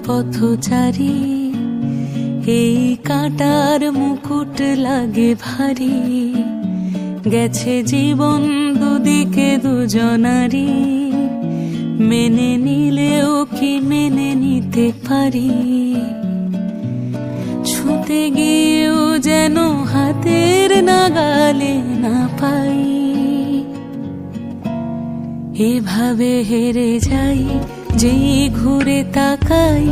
পথচারী, এই কাঁটার মুকুট লাগে ভারী। গেছে জীবন দুদিকে দুজনারই, মেনে নিলেও কি মেনে নিতে পারি? ছুঁতে গিয়েও যেন হাতের নাগালে না পাই। এভাবে হেরে যাই, যেই ঘুরে তাকাই,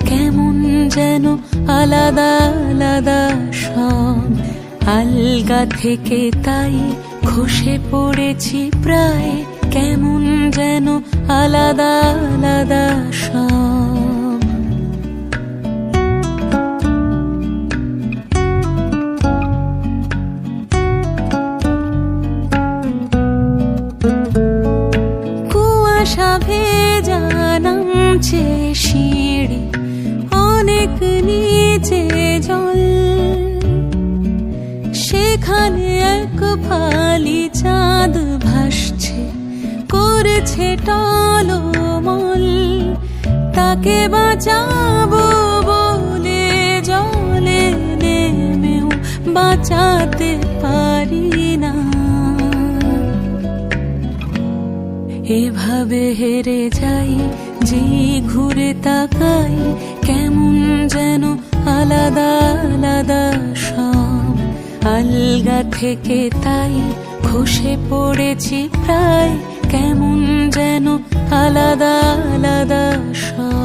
কেমন যেন আলাদা আলাদা সব। আলগা থেকে তাই খসে পড়েছি প্রায়, কেমন যেন আলাদা আলাদা সব। কুয়াশা ভেজা নামছে সিঁড়ি, অনেক নিচে জল। সেখানে এক ফালি চাঁদ ভাসছে, করেছে টলমল। তাকে বাঁচাবো বলে জলে নেমেও বাঁচাতে পারি না। এভাবে হেরে যাই, যেই ঘুরে তাকাই, কেমন যেন আলাদা আলাদা সব। আলগা থেকে তাই খসে পড়েছি প্রায়, কেমন যেন আলাদা আলাদা সব।